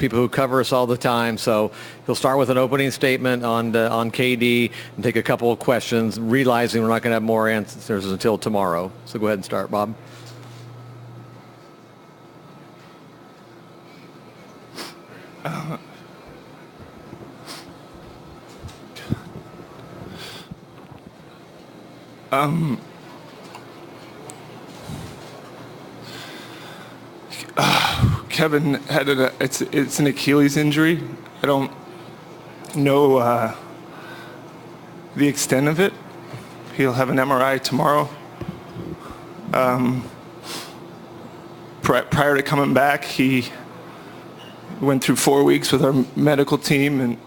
people who cover us all the time. So he'll start with an opening statement on KD and take a couple of questions, realizing we're not going to have more answers until tomorrow. So go ahead and start, Bob. Kevin had it's an Achilles injury. I don't know the extent of it. He'll have an MRI tomorrow. Prior to coming back, he went through 4 weeks with our medical team, and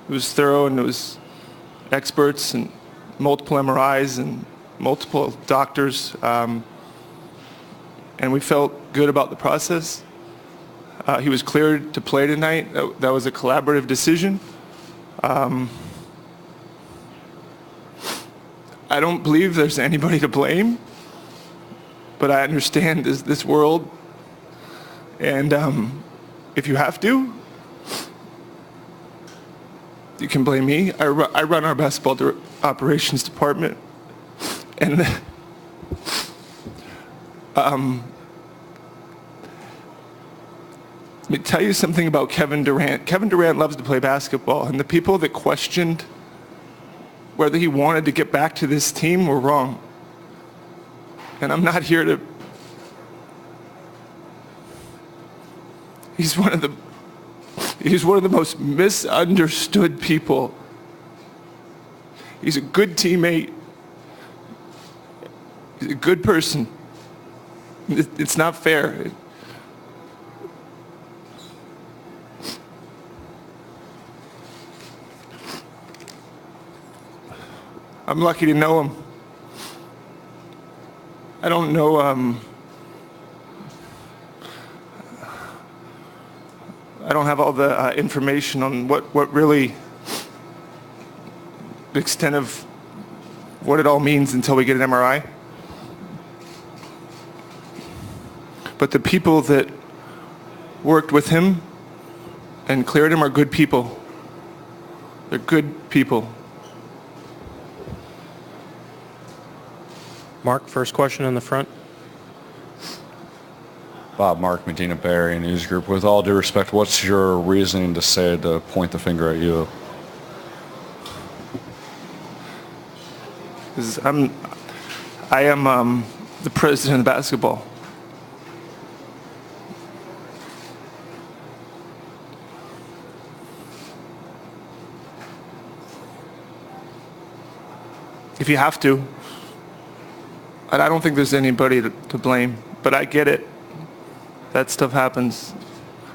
it was thorough, and it was experts and multiple MRIs and multiple doctors. And we felt good about the process. He was cleared to play tonight. That was a collaborative decision. I don't believe there's anybody to blame, but I understand this world. And if you have to, you can blame me. I run our basketball operations department. And let me tell you something about Kevin Durant. Kevin Durant loves to play basketball, and the people that questioned whether he wanted to get back to this team were wrong. And I'm not here to... He's one of the most misunderstood people. He's a good teammate. He's a good person. It's not fair. I'm lucky to know him. I don't know, I don't have all the information on what really, the extent of what it all means until we get an MRI. But the people that worked with him and cleared him are good people. They're good people. Mark, first question in the front. Bob, Mark, Medina Barry, News Group. With all due respect, what's your reasoning to point the finger at you? I am the president of basketball. If you have to. And I don't think there's anybody to blame, but I get it. That stuff happens.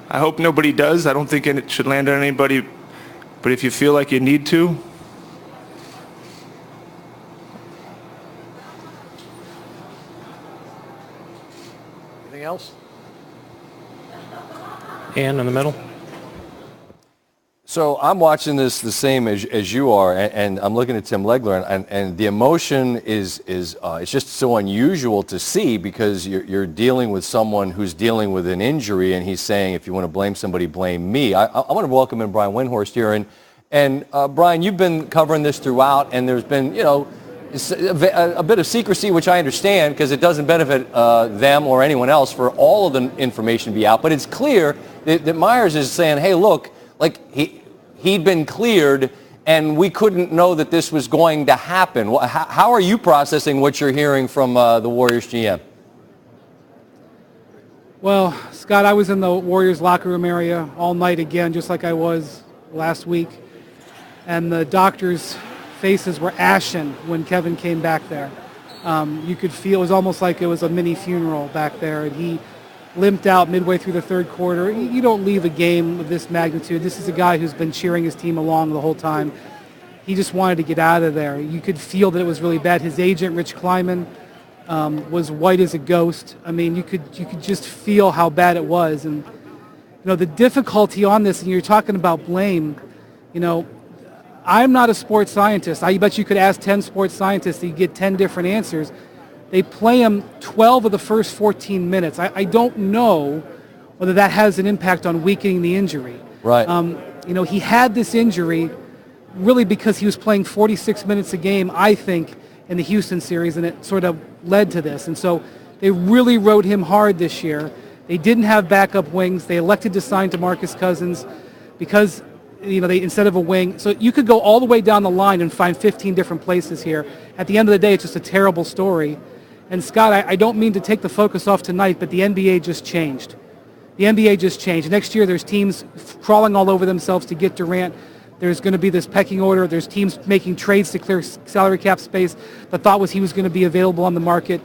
I hope nobody does. I don't think it should land on anybody, but if you feel like you need to. Anything else? Ann in the middle. So I'm watching this the same as you are, and I'm looking at Tim Legler, and the emotion is it's just so unusual to see, because you're dealing with someone who's dealing with an injury, and he's saying, if you want to blame somebody, blame me. I want to welcome in Brian Windhorst here, and Brian, you've been covering this throughout, and there's been, a bit of secrecy, which I understand, because it doesn't benefit them or anyone else for all of the information to be out. But it's clear that Myers is saying, hey, look, like he'd been cleared, and we couldn't know that this was going to happen. How are you processing what you're hearing from the Warriors GM? Well, Scott, I was in the Warriors locker room area all night again, just like I was last week. And the doctors' faces were ashen when Kevin came back there. You could feel it was almost like it was a mini funeral back there. And he limped out midway through the third quarter. You don't leave a game of this magnitude. This is a guy who's been cheering his team along the whole time. He just wanted to get out of there. You could feel that it was really bad. His agent, Rich Kleiman, was white as a ghost. I mean, you could just feel how bad it was. And, the difficulty on this, and you're talking about blame, I'm not a sports scientist. I bet you could ask 10 sports scientists, you get 10 different answers. They play him 12 of the first 14 minutes. I don't know whether that has an impact on weakening the injury. Right. He had this injury really because he was playing 46 minutes a game, I think, in the Houston series, and it sort of led to this. And so they really rode him hard this year. They didn't have backup wings. They elected to sign DeMarcus Cousins because, they instead of a wing. So you could go all the way down the line and find 15 different places here. At the end of the day, it's just a terrible story. And Scott, I don't mean to take the focus off tonight, but the NBA just changed. The NBA just changed. Next year, there's teams crawling all over themselves to get Durant. There's going to be this pecking order. There's teams making trades to clear salary cap space. The thought was he was going to be available on the market.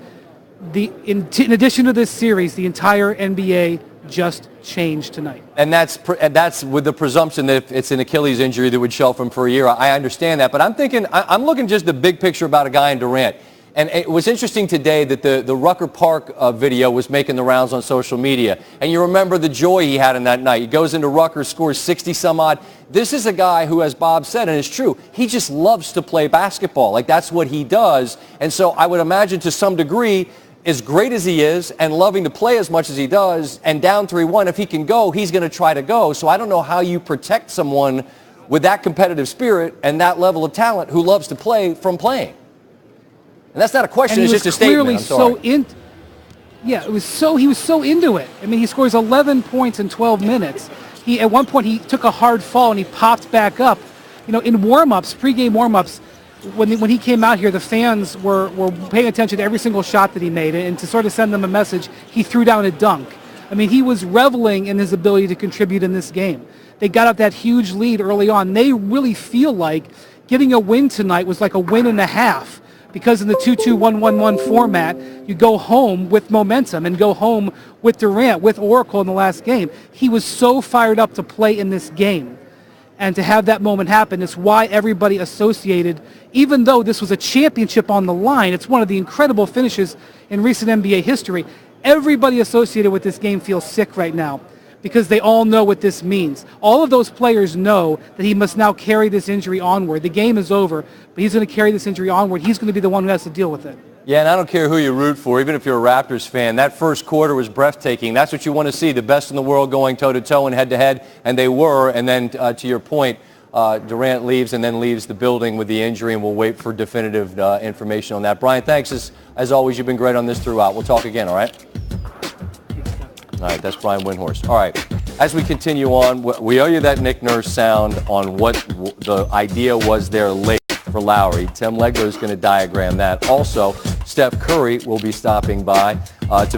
In addition to this series, the entire NBA just changed tonight. And that's with the presumption that if it's an Achilles injury that would shelf him for a year. I understand that, but I'm looking just the big picture about a guy in Durant. And it was interesting today that the Rucker Park video was making the rounds on social media. And you remember the joy he had in that night. He goes into Rucker, scores 60 some odd. This is a guy who, as Bob said, and it's true, he just loves to play basketball. Like, that's what he does. And so I would imagine to some degree, as great as he is and loving to play as much as he does, and down 3-1, if he can go, he's going to try to go. So I don't know how you protect someone with that competitive spirit and that level of talent who loves to play from playing. And that's not a question, it's just a statement. I'm sorry. He was so into it. I mean, he scores 11 points in 12 minutes. At one point, he took a hard fall and he popped back up. In warm-ups, pregame warm-ups, when he came out here, the fans were paying attention to every single shot that he made. And to sort of send them a message, he threw down a dunk. I mean, he was reveling in his ability to contribute in this game. They got up that huge lead early on. They really feel like getting a win tonight was like a win and a half. Because in the 2-2-1-1-1 format, you go home with momentum and go home with Durant, with Oracle in the last game. He was so fired up to play in this game. And to have that moment happen is why everybody associated, even though this was a championship on the line, it's one of the incredible finishes in recent NBA history, everybody associated with this game feels sick right now because they all know what this means. All of those players know that he must now carry this injury onward. The game is over, but he's going to carry this injury onward. He's going to be the one who has to deal with it. Yeah, and I don't care who you root for, even if you're a Raptors fan. That first quarter was breathtaking. That's what you want to see, the best in the world going toe-to-toe and head-to-head, and they were. And then, to your point, Durant leaves and then leaves the building with the injury, and we'll wait for definitive information on that. Brian, thanks. As always, you've been great on this throughout. We'll talk again, all right? All right, that's Brian Windhorst. All right, as we continue on, we owe you that Nick Nurse sound on what the idea was there late for Lowry. Tim Legler is going to diagram that. Also, Steph Curry will be stopping by to